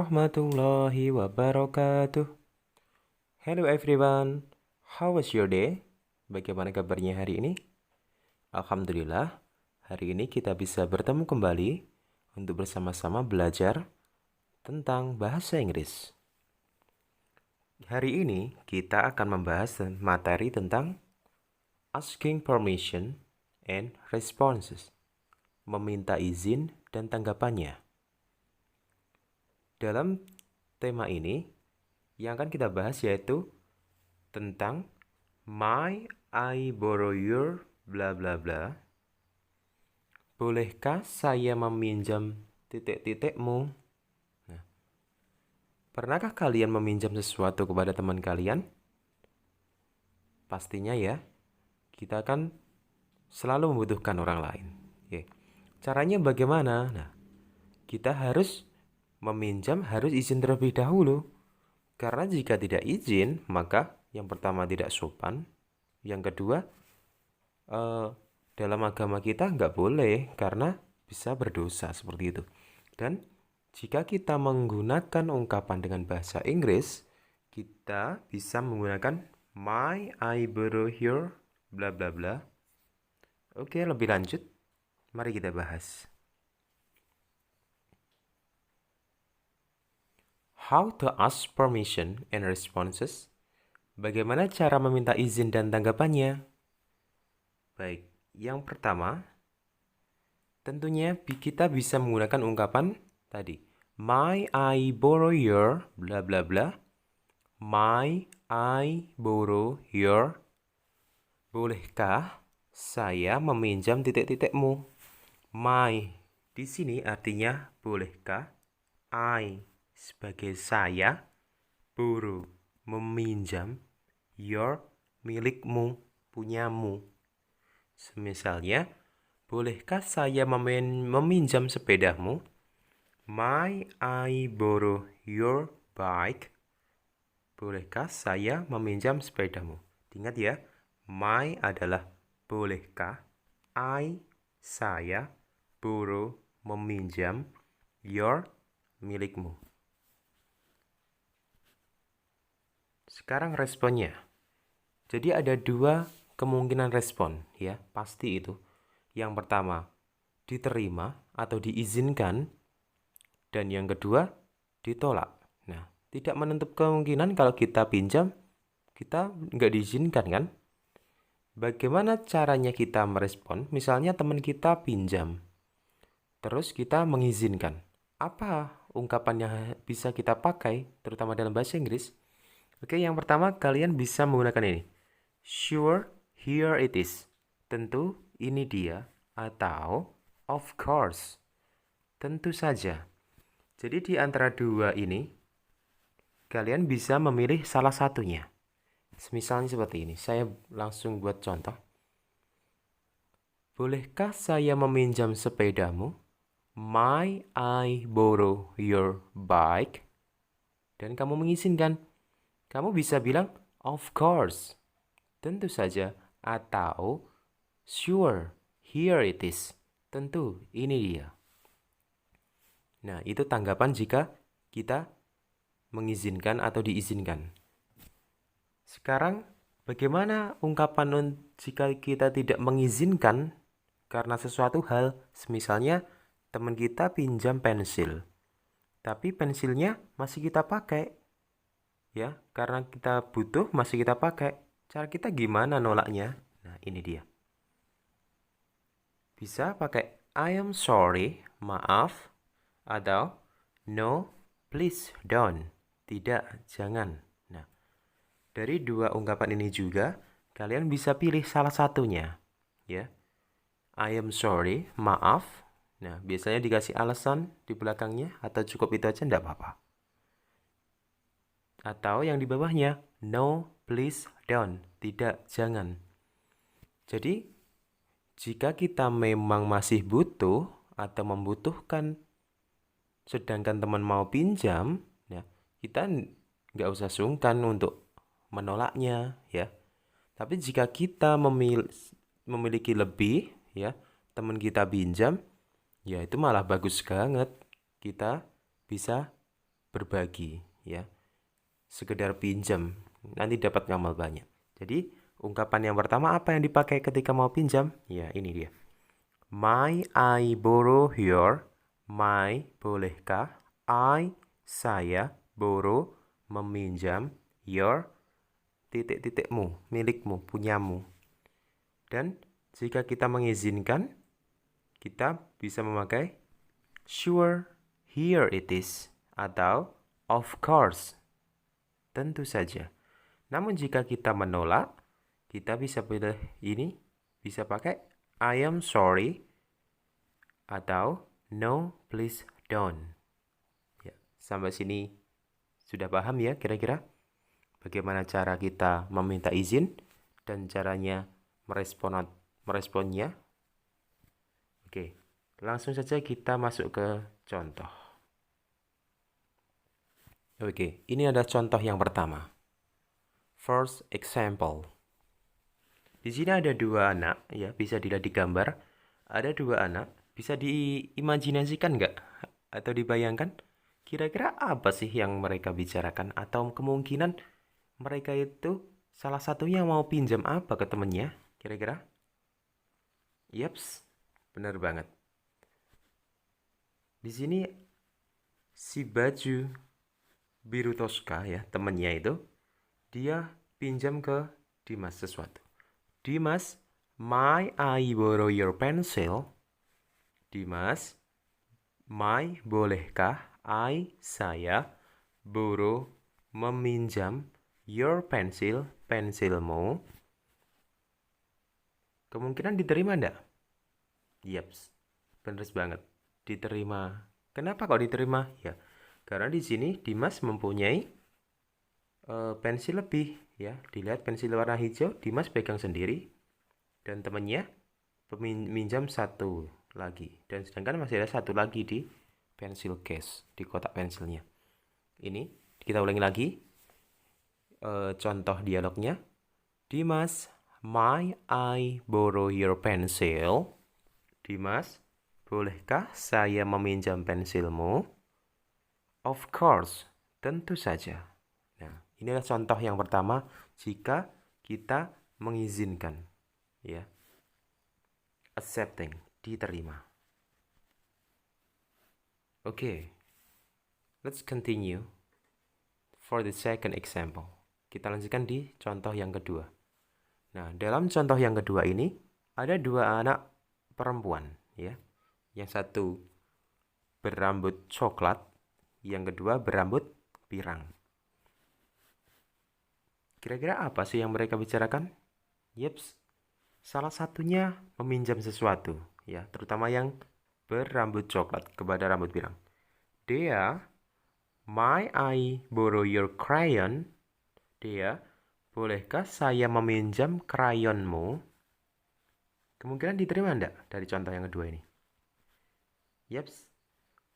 warahmatullahi wabarakatuh. Hello everyone, how was your day? Bagaimana kabarnya hari ini? Alhamdulillah, hari ini kita bisa bertemu kembali untuk bersama-sama belajar tentang bahasa Inggris. Hari ini kita akan membahas materi tentang asking permission and responses, meminta izin dan tanggapannya. Dalam tema ini, yang akan kita bahas yaitu tentang May I borrow your bla bla bla. Bolehkah saya meminjam titik-titikmu? Nah, pernahkah kalian meminjam sesuatu kepada teman kalian? Pastinya ya, kita kan selalu membutuhkan orang lain. Oke. Caranya bagaimana? Nah, kita harus meminjam harus izin terlebih dahulu. Karena jika tidak izin, maka yang pertama tidak sopan. Yang kedua, dalam agama kita nggak boleh karena bisa berdosa seperti itu. Dan jika kita menggunakan ungkapan dengan bahasa Inggris, kita bisa menggunakan May I borrow your bla bla bla. Oke, lebih lanjut, mari kita bahas. How to ask permission and responses. Bagaimana cara meminta izin dan tanggapannya? Baik, yang pertama, tentunya kita bisa menggunakan ungkapan tadi. May I borrow your bla bla bla. May I borrow your. Bolehkah saya meminjam titik-titikmu? My di sini artinya bolehkah. I sebagai saya, borrow meminjam, your milikmu, punyamu. Misalnya, bolehkah saya meminjam sepedamu? May I borrow your bike? Bolehkah saya meminjam sepedamu? Ingat ya, my adalah bolehkah, I saya, borrow meminjam, your milikmu. Sekarang responnya. Jadi ada dua kemungkinan respon ya, pasti itu. Yang pertama, diterima atau diizinkan, dan yang kedua, ditolak. Nah, tidak menutup kemungkinan kalau kita pinjam, kita nggak diizinkan kan? Bagaimana caranya kita merespon? Misalnya teman kita pinjam, terus kita mengizinkan. Apa ungkapan yang bisa kita pakai, terutama dalam bahasa Inggris? Oke, yang pertama kalian bisa menggunakan ini. Sure, here it is. Tentu, ini dia. Atau, of course. Tentu saja. Jadi di antara dua ini, kalian bisa memilih salah satunya. Misalnya seperti ini. Saya langsung buat contoh. Bolehkah saya meminjam sepedamu? May I borrow your bike? Dan kamu mengizinkan. Kamu bisa bilang, of course, tentu saja, atau sure, here it is, tentu, ini dia. Nah, itu tanggapan jika kita mengizinkan atau diizinkan. Sekarang, bagaimana ungkapan jika kita tidak mengizinkan karena sesuatu hal, misalnya teman kita pinjam pensil, tapi pensilnya masih kita pakai. Ya, karena kita butuh masih kita pakai. Cara kita gimana nolaknya? Nah, ini dia. Bisa pakai I am sorry, maaf, atau no, please don't, tidak, jangan. Nah, dari dua ungkapan ini juga kalian bisa pilih salah satunya, ya. I am sorry, maaf. Nah, biasanya dikasih alasan di belakangnya atau cukup itu aja enggak apa-apa. Atau yang di bawahnya, no, please, don't, tidak, jangan. Jadi, jika kita memang masih butuh atau membutuhkan, sedangkan teman mau pinjam, ya, kita nggak usah sungkan untuk menolaknya, ya. Tapi jika kita memiliki lebih, ya, teman kita pinjam, ya itu malah bagus banget. Kita bisa berbagi, ya. Sekedar pinjam, nanti dapat ngamal banyak. Jadi, ungkapan yang pertama apa yang dipakai ketika mau pinjam? Ya, ini dia. May I borrow your? May, bolehkah? I, saya, borrow, meminjam, your, titik-titikmu, milikmu, punyamu. Dan jika kita mengizinkan, kita bisa memakai sure, here it is, atau of course, tentu saja. Namun jika kita menolak, kita bisa pilih ini, bisa pakai I am sorry, atau no, please don't. Ya, sampai sini sudah paham ya kira-kira bagaimana cara kita meminta izin dan caranya meresponnya. Oke, langsung saja kita masuk ke contoh. Oke, ini ada contoh yang pertama. First example. Di sini ada dua anak, ya, bisa dilihat di gambar. Ada dua anak, bisa diimajinasikan nggak? Atau dibayangkan? Kira-kira apa sih yang mereka bicarakan? Atau kemungkinan mereka itu salah satunya mau pinjam apa ke temennya? Kira-kira? Yaps, benar banget. Di sini si baju biru toska, ya, temennya itu, dia pinjam ke Dimas sesuatu. Dimas, may I borrow your pencil? Dimas, may, bolehkah? I, saya, borrow, meminjam, your pencil, pensilmu. Kemungkinan diterima enggak? Yaps, bener banget. Diterima. Kenapa kok diterima? Ya, karena di sini Dimas mempunyai pensil lebih, ya. Dilihat pensil warna hijau, Dimas pegang sendiri dan temannya minjam satu lagi, dan sedangkan masih ada satu lagi di pensil case, di kotak pensilnya. Ini kita ulangi lagi contoh dialognya. Dimas, may I borrow your pencil? Dimas, bolehkah saya meminjam pensilmu? Of course, tentu saja. Nah, inilah contoh yang pertama jika kita mengizinkan, ya. Accepting, diterima. Okay, let's continue for the second example. Kita lanjutkan di contoh yang kedua. Nah, dalam contoh yang kedua ini ada dua anak perempuan, ya. Yang satu berambut coklat, yang kedua berambut pirang. Kira-kira apa sih yang mereka bicarakan? Yeps, salah satunya meminjam sesuatu, ya, terutama yang berambut coklat kepada rambut pirang. Dea, may I borrow your crayon? Dea, bolehkah saya meminjam krayonmu? Kemungkinan diterima enggak dari contoh yang kedua ini? Yaps,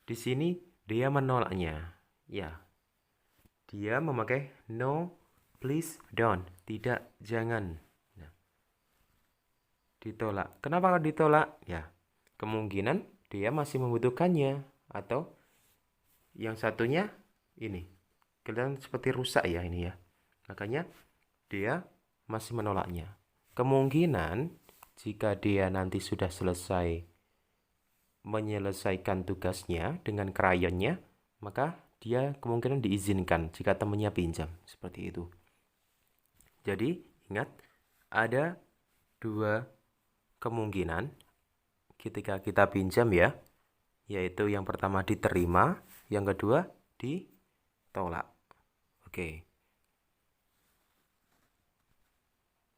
di sini dia menolaknya. Ya, dia memakai no, please don't, tidak, jangan. Nah, ditolak. Kenapa ditolak? Ya, kemungkinan dia masih membutuhkannya, atau yang satunya ini kelihatan seperti rusak, ya, ini, ya. Makanya dia masih menolaknya. Kemungkinan jika dia nanti sudah selesai menyelesaikan tugasnya dengan krayonnya, maka dia kemungkinan diizinkan jika temannya pinjam, seperti itu. Jadi ingat, ada dua kemungkinan ketika kita pinjam, ya, yaitu yang pertama diterima, yang kedua ditolak. Oke,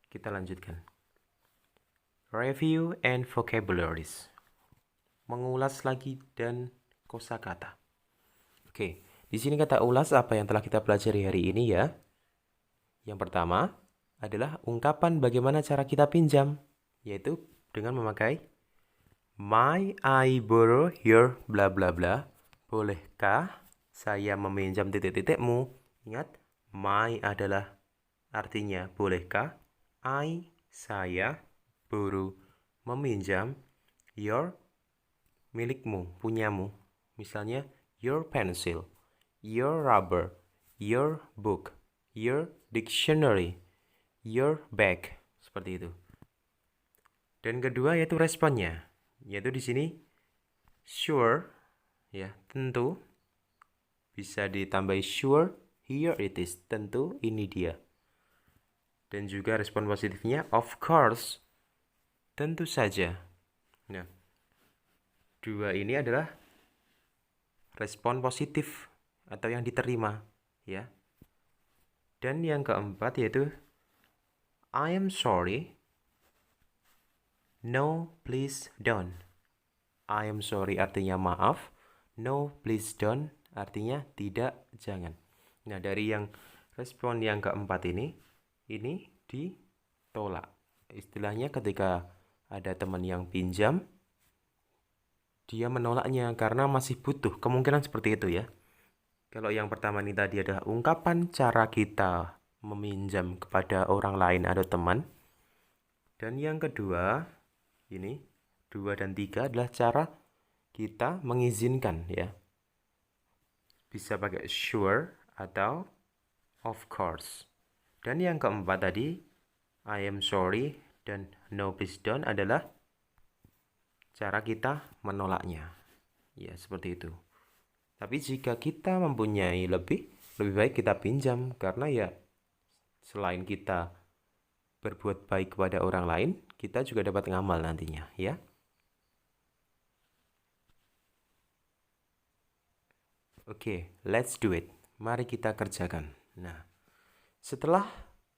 kita lanjutkan. Review and vocabularies. Mengulas lagi dan kosakata. Oke, di sini kita ulas apa yang telah kita pelajari hari ini, ya. Yang pertama adalah ungkapan bagaimana cara kita pinjam, yaitu dengan memakai may I borrow your bla bla bla. Bolehkah saya meminjam titik-titikmu? Ingat, may adalah artinya bolehkah, I, saya, borrow, meminjam, your, milikmu, punyamu. Misalnya, your pencil. your rubber, your book, your dictionary, your bag. Seperti itu. Dan kedua yaitu responnya, yaitu di sini sure, ya, tentu. Bisa ditambahi sure, here it is, tentu ini dia. Dan juga respon positifnya of course, tentu saja. Nah, dua ini adalah respon positif atau yang diterima, ya. Dan yang keempat yaitu I am sorry, no please don't. I am sorry artinya maaf, no please don't artinya tidak, jangan. Nah, dari yang respon yang keempat ini ditolak. Istilahnya ketika ada teman yang pinjam, dia menolaknya karena masih butuh. Kemungkinan seperti itu ya. Kalau yang pertama ini tadi adalah ungkapan cara kita meminjam kepada orang lain atau teman. Dan yang kedua, ini 2 dan 3 adalah cara kita mengizinkan ya. Bisa pakai sure atau of course. Dan yang keempat tadi, I am sorry dan no please don't adalah cara kita menolaknya. Ya, seperti itu. Tapi jika kita mempunyai lebih baik kita pinjam karena ya selain kita berbuat baik kepada orang lain, kita juga dapat ngamal nantinya, ya. Oke, let's do it. Mari kita kerjakan. Nah, setelah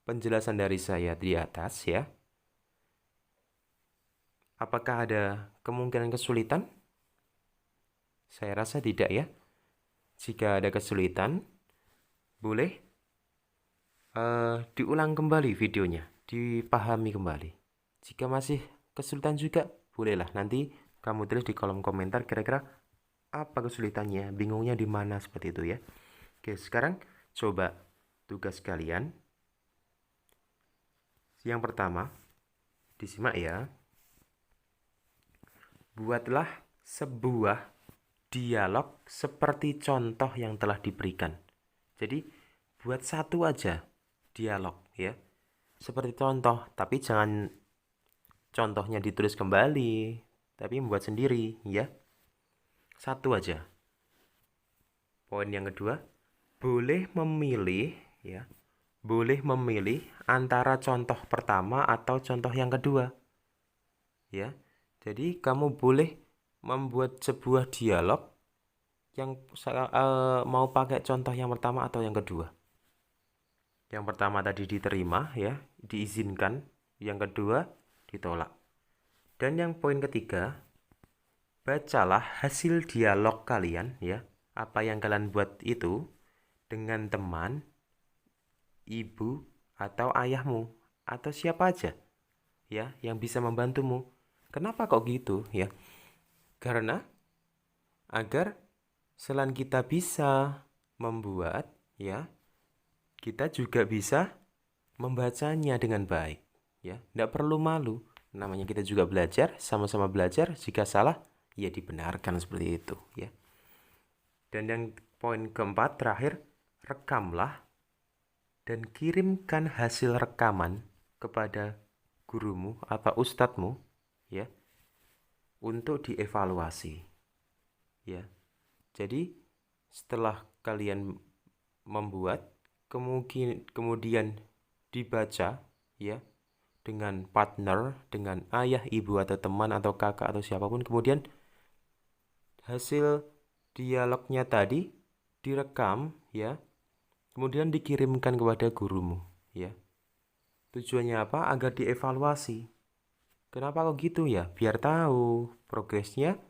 penjelasan dari saya di atas ya, apakah ada kemungkinan kesulitan? Saya rasa tidak ya. Jika ada kesulitan, boleh diulang kembali videonya, dipahami kembali. Jika masih kesulitan juga, bolehlah nanti kamu tulis di kolom komentar kira-kira apa kesulitannya, bingungnya di mana, seperti itu ya. Oke, sekarang coba tugas kalian. Yang pertama, disimak ya. Buatlah sebuah dialog seperti contoh yang telah diberikan. Jadi, buat satu aja dialog ya. Seperti contoh, tapi jangan contohnya ditulis kembali, tapi membuat sendiri ya. Satu aja. Poin yang kedua, boleh memilih ya. Boleh memilih antara contoh pertama atau contoh yang kedua. Ya. Jadi kamu boleh membuat sebuah dialog yang mau pakai contoh yang pertama atau yang kedua. Yang pertama tadi diterima ya, diizinkan. Yang kedua ditolak. Dan yang poin ketiga, bacalah hasil dialog kalian ya. Apa yang kalian buat itu dengan teman, ibu, atau ayahmu, atau siapa aja ya yang bisa membantumu. Kenapa kok gitu ya? Karena agar selain kita bisa membuat ya, kita juga bisa membacanya dengan baik ya. Tidak perlu malu. Namanya kita juga belajar, sama-sama belajar. Jika salah, ya dibenarkan seperti itu ya. Dan yang poin keempat terakhir, rekamlah dan kirimkan hasil rekaman kepada gurumu atau ustadzmu ya untuk dievaluasi ya. Jadi setelah kalian membuat kemudian dibaca ya dengan partner, dengan ayah, ibu atau teman atau kakak atau siapapun, kemudian hasil dialognya tadi direkam ya, kemudian dikirimkan kepada gurumu ya. Tujuannya apa? Agar dievaluasi. Kenapa kok gitu ya? Biar tahu progresnya,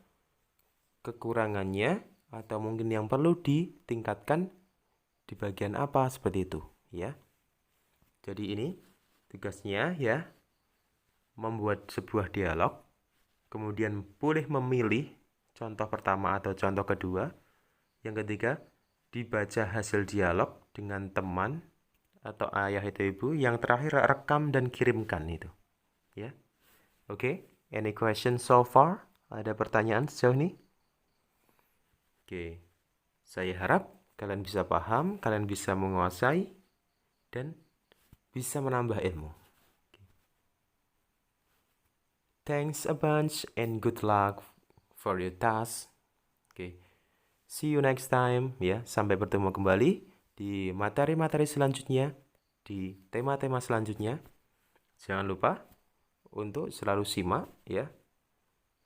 kekurangannya, atau mungkin yang perlu ditingkatkan di bagian apa, seperti itu ya. Jadi ini tugasnya ya, membuat sebuah dialog, kemudian boleh memilih contoh pertama atau contoh kedua. Yang ketiga, dibaca hasil dialog dengan teman atau ayah atau ibu. Yang terakhir, rekam dan kirimkan itu ya. Oke, any question so far? Ada pertanyaan sejauh ini? Oke, saya harap kalian bisa paham, kalian bisa menguasai, dan bisa menambah ilmu. Thanks a bunch and good luck for your task. Oke. See you next time ya. Sampai bertemu kembali di materi-materi selanjutnya, di tema-tema selanjutnya. Jangan lupa untuk selalu simak ya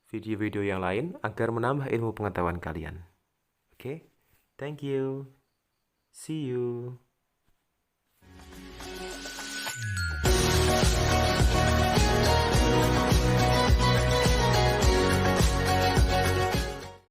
video-video yang lain agar menambah ilmu pengetahuan kalian. Oke. Thank you. See you.